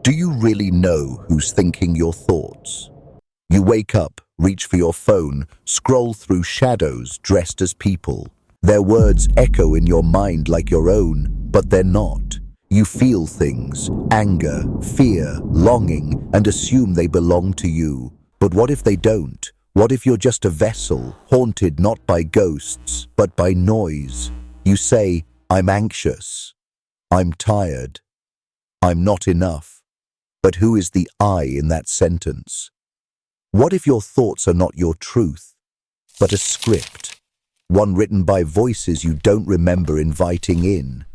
Do you really know who's thinking your thoughts? You wake up, reach for your phone, scroll through shadows dressed as people. Their words echo in your mind like your own, but they're not. You feel things, anger, fear, longing, and assume they belong to you. But what if they don't? What if you're just a vessel, haunted not by ghosts, but by noise? You say, I'm anxious. I'm tired. I'm not enough. But who is the I in that sentence? What if your thoughts are not your truth, but a script, one written by voices you don't remember inviting in?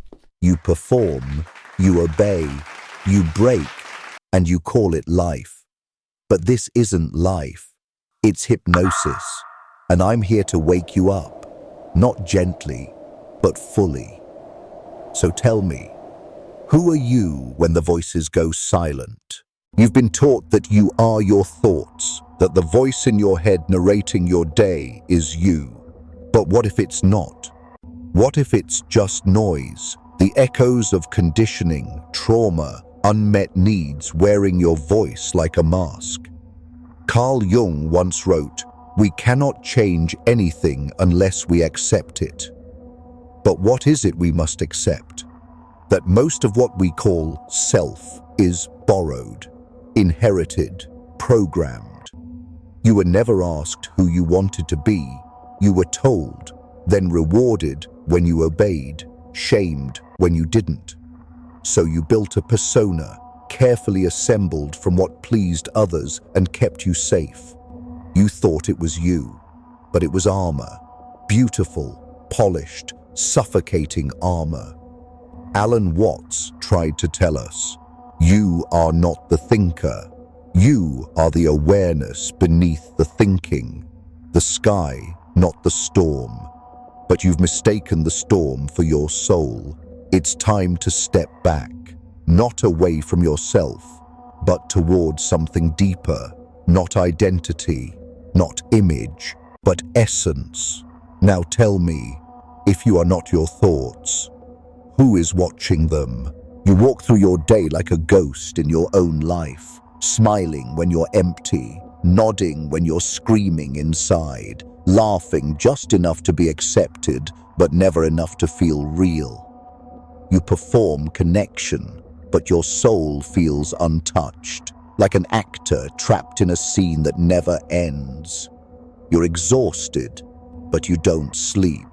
You perform, you obey, you break, and you call it life. But this isn't life. It's hypnosis, and I'm here to wake you up, not gently, but fully. So tell me, who are you when the voices go silent? You've been taught that you are your thoughts, that the voice in your head narrating your day is you. But what if it's not? What if it's just noise, the echoes of conditioning, trauma, unmet needs wearing your voice like a mask? Carl Jung once wrote, "We cannot change anything unless we accept it." But what is it we must accept? That most of what we call self is borrowed, inherited, programmed. You were never asked who you wanted to be. You were told, then rewarded when you obeyed, shamed when you didn't. So you built a persona, carefully assembled from what pleased others and kept you safe. You thought it was you, but it was armor. Beautiful, polished, suffocating armor. Alan Watts tried to tell us, you are not the thinker. You are the awareness beneath the thinking. The sky, not the storm. But you've mistaken the storm for your soul. It's time to step back. Not away from yourself, but towards something deeper. Not identity, not image, but essence. Now tell me, if you are not your thoughts, who is watching them? You walk through your day like a ghost in your own life, smiling when you're empty, nodding when you're screaming inside, laughing just enough to be accepted, but never enough to feel real. You perform connection, but your soul feels untouched, like an actor trapped in a scene that never ends. You're exhausted, but you don't sleep.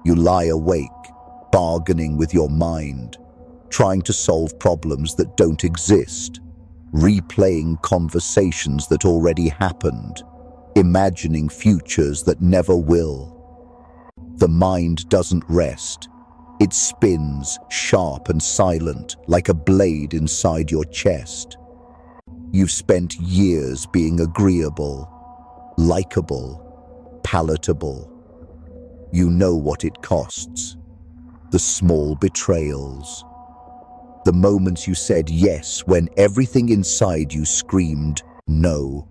You lie awake, bargaining with your mind, trying to solve problems that don't exist, replaying conversations that already happened, imagining futures that never will. The mind doesn't rest. It spins, sharp and silent, like a blade inside your chest. You've spent years being agreeable, likable, palatable. You know what it costs. The small betrayals. The moments you said yes when everything inside you screamed no.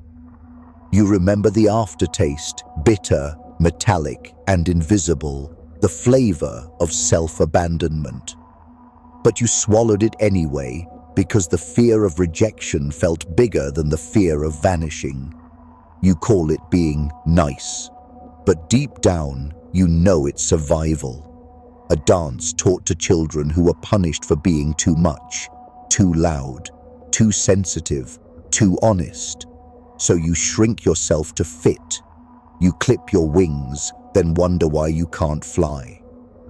You remember the aftertaste, bitter, metallic, and invisible. The flavor of self-abandonment. But you swallowed it anyway because the fear of rejection felt bigger than the fear of vanishing. You call it being nice, but deep down you know it's survival. A dance taught to children who were punished for being too much, too loud, too sensitive, too honest. So you shrink yourself to fit. You clip your wings, then wonder why you can't fly.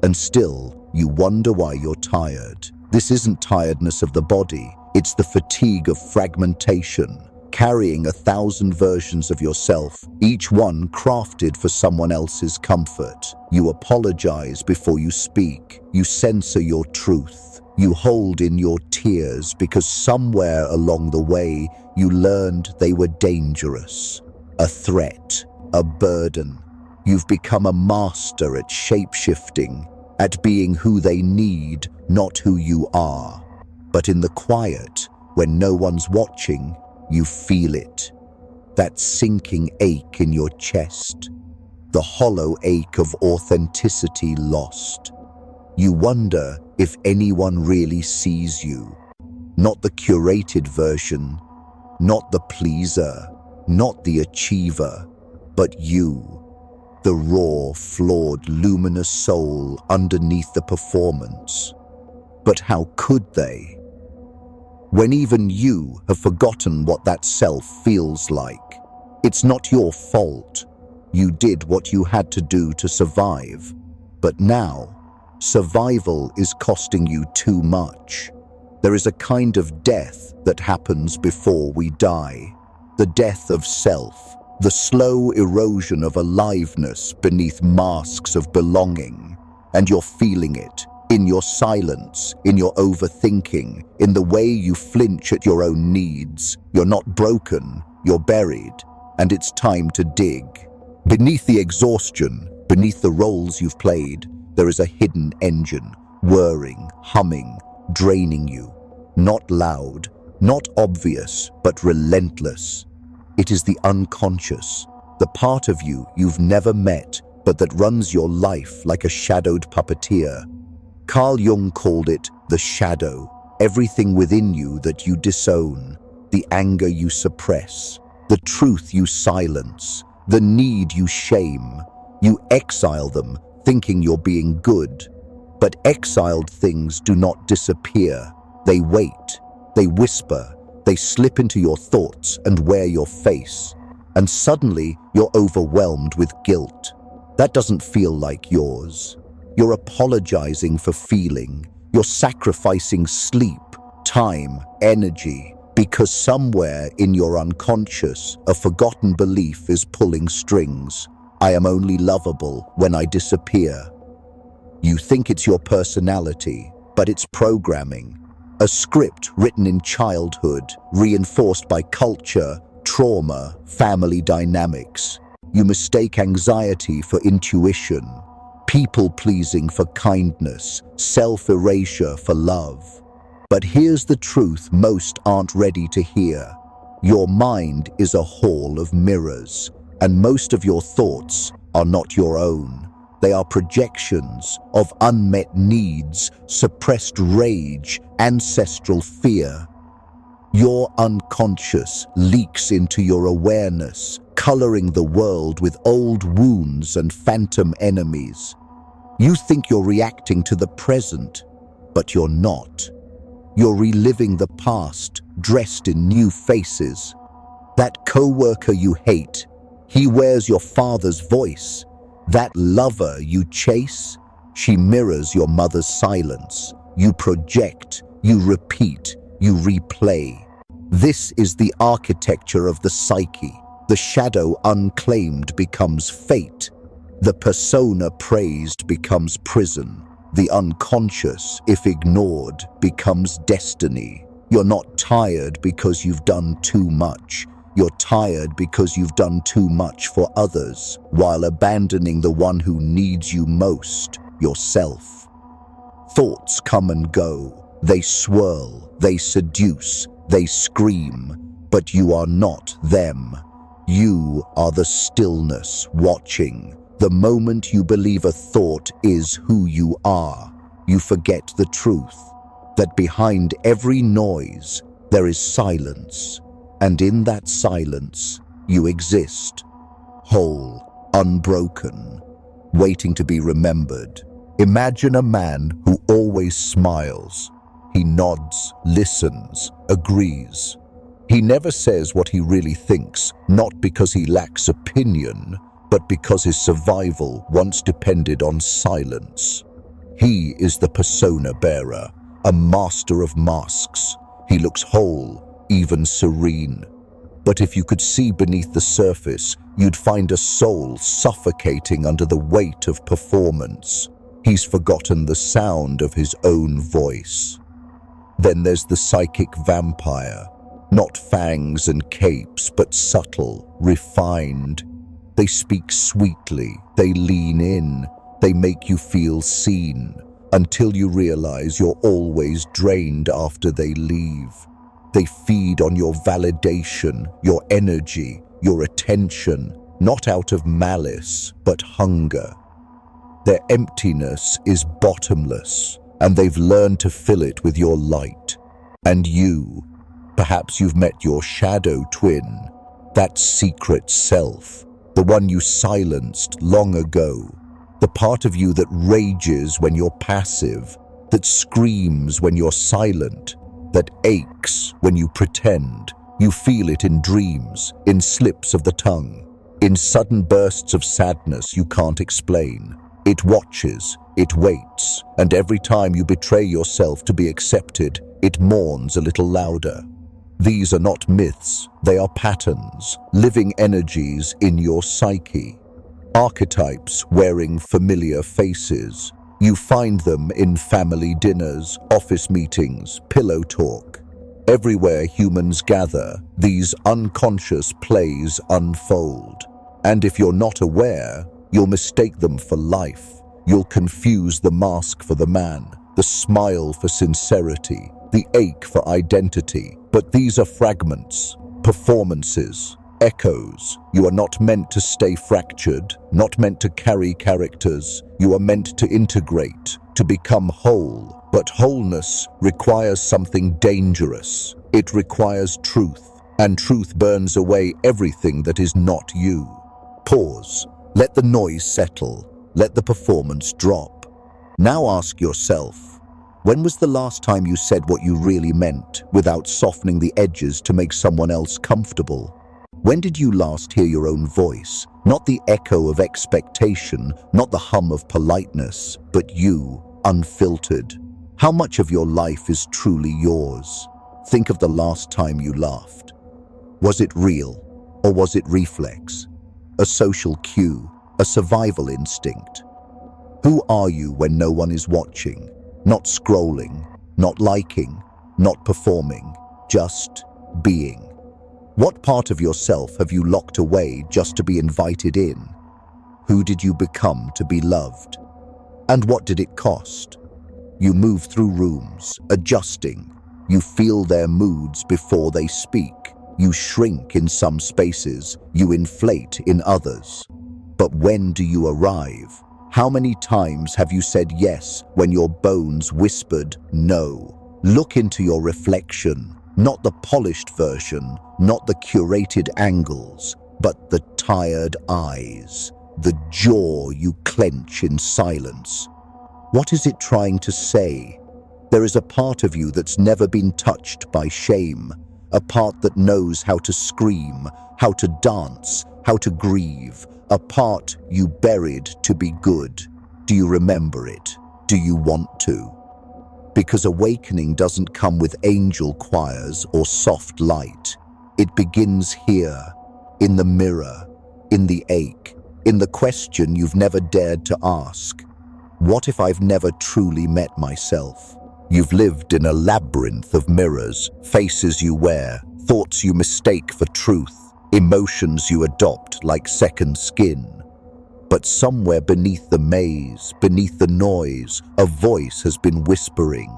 And still, you wonder why you're tired. This isn't tiredness of the body, it's the fatigue of fragmentation, carrying 1,000 versions of yourself, each one crafted for someone else's comfort. You apologize before you speak, you censor your truth, you hold in your tears because somewhere along the way you learned they were dangerous, a threat, a burden. You've become a master at shape-shifting, at being who they need, not who you are. But in the quiet, when no one's watching, you feel it. That sinking ache in your chest. The hollow ache of authenticity lost. You wonder if anyone really sees you. not the curated version, not the pleaser, not the achiever, but you, the raw, flawed, luminous soul underneath the performance. But how could they? When even you have forgotten what that self feels like. It's not your fault. You did what you had to do to survive. But now, survival is costing you too much. There is a kind of death that happens before we die. The death of self, the slow erosion of aliveness beneath masks of belonging. And you're feeling it, in your silence, in your overthinking, in the way you flinch at your own needs. You're not broken, you're buried, and it's time to dig. Beneath the exhaustion, beneath the roles you've played, there is a hidden engine, whirring, humming, draining you. Not loud, not obvious, but relentless. It is the unconscious, the part of you you've never met, but that runs your life like a shadowed puppeteer. Carl Jung called it the shadow, everything within you that you disown, the anger you suppress, the truth you silence, the need you shame. You exile them, thinking you're being good. But exiled things do not disappear. They wait, they whisper, they slip into your thoughts and wear your face. And suddenly, you're overwhelmed with guilt. That doesn't feel like yours. You're apologizing for feeling. You're sacrificing sleep, time, energy, because somewhere in your unconscious, a forgotten belief is pulling strings. I am only lovable when I disappear. You think it's your personality, but it's programming. A script written in childhood, reinforced by culture, trauma, family dynamics. You mistake anxiety for intuition, people-pleasing for kindness, self-erasure for love. But here's the truth most aren't ready to hear. Your mind is a hall of mirrors, and most of your thoughts are not your own. They are projections of unmet needs, suppressed rage, ancestral fear. Your unconscious leaks into your awareness, coloring the world with old wounds and phantom enemies. You think you're reacting to the present, but you're not. You're reliving the past, dressed in new faces. That coworker you hate, he wears your father's voice. That lover you chase, she mirrors your mother's silence. You project, you repeat, you replay. This is the architecture of the psyche. The shadow unclaimed becomes fate. The persona praised becomes prison. The unconscious, if ignored, becomes destiny. You're not tired because you've done too much. You're tired because you've done too much for others, while abandoning the one who needs you most, yourself. Thoughts come and go. They swirl, they seduce, they scream, but you are not them. You are the stillness watching. The moment you believe a thought is who you are, you forget the truth, that behind every noise there is silence, and in that silence you exist, whole, unbroken, waiting to be remembered. Imagine a man who always smiles. He nods, listens, agrees. He never says what he really thinks, not because he lacks opinion, but because his survival once depended on silence. He is the persona bearer, a master of masks. He looks whole, even serene. But if you could see beneath the surface, you'd find a soul suffocating under the weight of performance. He's forgotten the sound of his own voice. Then there's the psychic vampire, not fangs and capes, but subtle, refined. They speak sweetly, they lean in, they make you feel seen, until you realize you're always drained after they leave. They feed on your validation, your energy, your attention, not out of malice, but hunger. Their emptiness is bottomless, and they've learned to fill it with your light. And you, perhaps you've met your shadow twin, that secret self, the one you silenced long ago, the part of you that rages when you're passive, that screams when you're silent, that aches when you pretend. You feel it in dreams, in slips of the tongue, in sudden bursts of sadness you can't explain. It watches, it waits, and every time you betray yourself to be accepted, it mourns a little louder. These are not myths, they are patterns, living energies in your psyche. Archetypes wearing familiar faces. You find them in family dinners, office meetings, pillow talk. Everywhere humans gather, these unconscious plays unfold. And if you're not aware, you'll mistake them for life. You'll confuse the mask for the man, the smile for sincerity, the ache for identity. But these are fragments, performances, echoes. You are not meant to stay fractured, not meant to carry characters. You are meant to integrate, to become whole. But wholeness requires something dangerous. It requires truth, and truth burns away everything that is not you. Pause. Let the noise settle. Let the performance drop. Now ask yourself, when was the last time you said what you really meant without softening the edges to make someone else comfortable? When did you last hear your own voice? Not the echo of expectation, not the hum of politeness, but you, unfiltered. How much of your life is truly yours? Think of the last time you laughed. Was it real, or was it reflex? A social cue, a survival instinct? Who are you when no one is watching? Not scrolling, not liking, not performing, just being. What part of yourself have you locked away just to be invited in? Who did you become to be loved? And what did it cost? You move through rooms, adjusting. You feel their moods before they speak. You shrink in some spaces, you inflate in others. But when do you arrive? How many times have you said yes when your bones whispered no? Look into your reflection, not the polished version, not the curated angles, but the tired eyes, the jaw you clench in silence. What is it trying to say? There is a part of you that's never been touched by shame, a part that knows how to scream, how to dance, how to grieve, a part you buried to be good. Do you remember it? Do you want to? Because awakening doesn't come with angel choirs or soft light. It begins here, in the mirror, in the ache, in the question you've never dared to ask. What if I've never truly met myself? You've lived in a labyrinth of mirrors, faces you wear, thoughts you mistake for truth, emotions you adopt like second skin. But somewhere beneath the maze, beneath the noise, a voice has been whispering.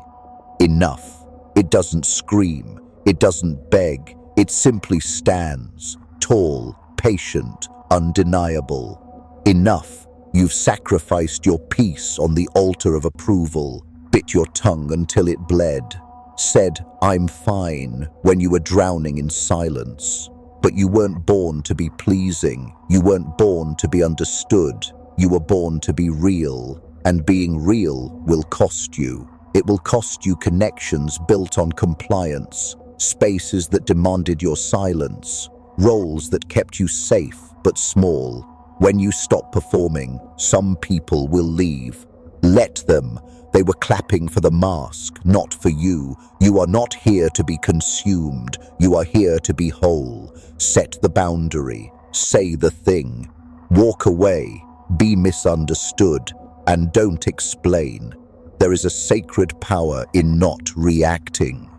Enough. It doesn't scream, it doesn't beg, it simply stands, tall, patient, undeniable. Enough. You've sacrificed your peace on the altar of approval, bit your tongue until it bled, said, "I'm fine," when you were drowning in silence. But you weren't born to be pleasing. You weren't born to be understood. You were born to be real. And being real will cost you. It will cost you connections built on compliance, spaces that demanded your silence, roles that kept you safe but small. When you stop performing, some people will leave. Let them. They were clapping for the mask, not for you. You are not here to be consumed. You are here to be whole. Set the boundary. Say the thing. Walk away. Be misunderstood. And don't explain. There is a sacred power in not reacting,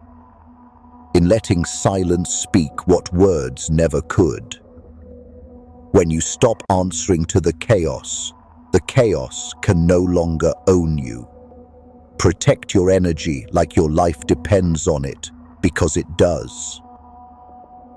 in letting silence speak what words never could. When you stop answering to the chaos can no longer own you. Protect your energy like your life depends on it, because it does.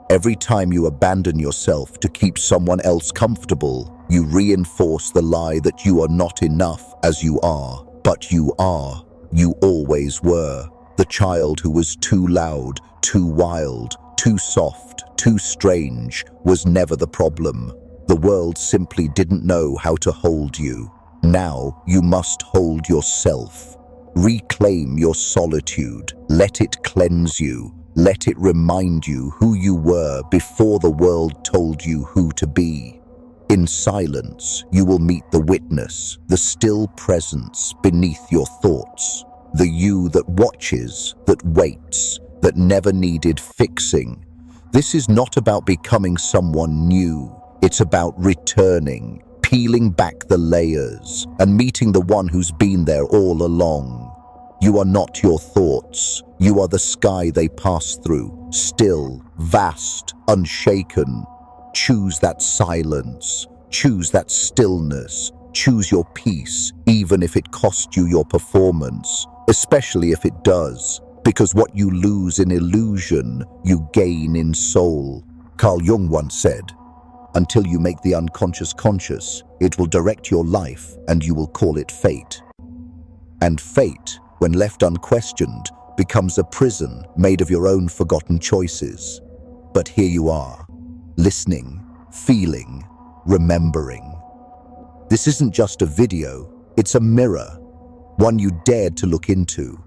Every time you abandon yourself to keep someone else comfortable, you reinforce the lie that you are not enough as you are. But you are. You always were. The child who was too loud, too wild, too soft, too strange was never the problem. The world simply didn't know how to hold you. Now you must hold yourself. Reclaim your solitude. Let it cleanse you. Let it remind you who you were before the world told you who to be. In silence, you will meet the witness, the still presence beneath your thoughts. The you that watches, that waits, that never needed fixing. This is not about becoming someone new. It's about returning, peeling back the layers, and meeting the one who's been there all along. You are not your thoughts. You are the sky they pass through, still, vast, unshaken. Choose that silence. Choose that stillness. Choose your peace, even if it costs you your performance, especially if it does, because what you lose in illusion, you gain in soul. Carl Jung once said, "Until you make the unconscious conscious, it will direct your life and you will call it fate." And fate, when left unquestioned, becomes a prison made of your own forgotten choices. But here you are, listening, feeling, remembering. This isn't just a video, it's a mirror, one you dared to look into.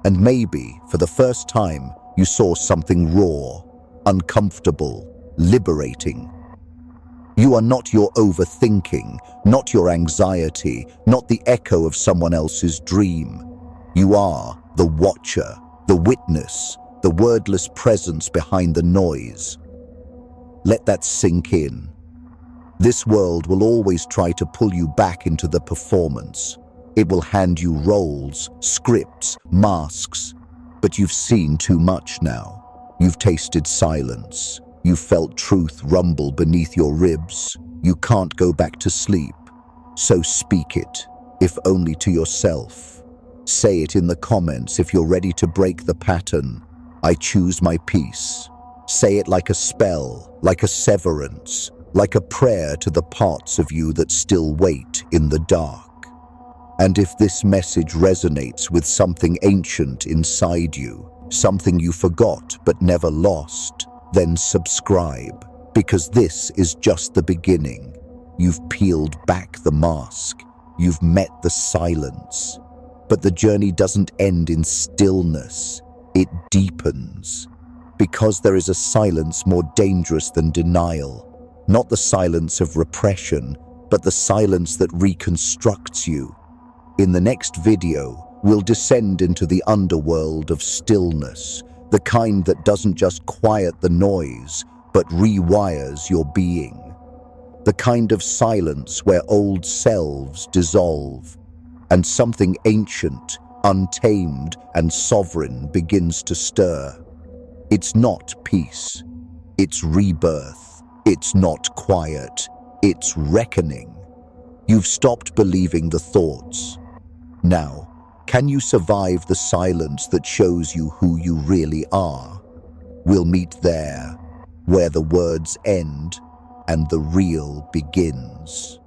And maybe, for the first time, you saw something raw, uncomfortable, liberating. You are not your overthinking, not your anxiety, not the echo of someone else's dream. You are the watcher, the witness, the wordless presence behind the noise. Let that sink in. This world will always try to pull you back into the performance. It will hand you roles, scripts, masks. But you've seen too much now. You've tasted silence. You've felt truth rumble beneath your ribs. You can't go back to sleep. So speak it, if only to yourself. Say it in the comments if you're ready to break the pattern. I choose my peace. Say it like a spell, like a severance, like a prayer to the parts of you that still wait in the dark. And if this message resonates with something ancient inside you, something you forgot but never lost, then subscribe, because this is just the beginning. You've peeled back the mask. You've met the silence. But the journey doesn't end in stillness. It deepens. Because there is a silence more dangerous than denial. Not the silence of repression, but the silence that reconstructs you. In the next video, we'll descend into the underworld of stillness, the kind that doesn't just quiet the noise, but rewires your being. The kind of silence where old selves dissolve, and something ancient, untamed, and sovereign begins to stir. It's not peace. It's rebirth. It's not quiet. It's reckoning. You've stopped believing the thoughts. Now, can you survive the silence that shows you who you really are? We'll meet there, where the words end and the real begins.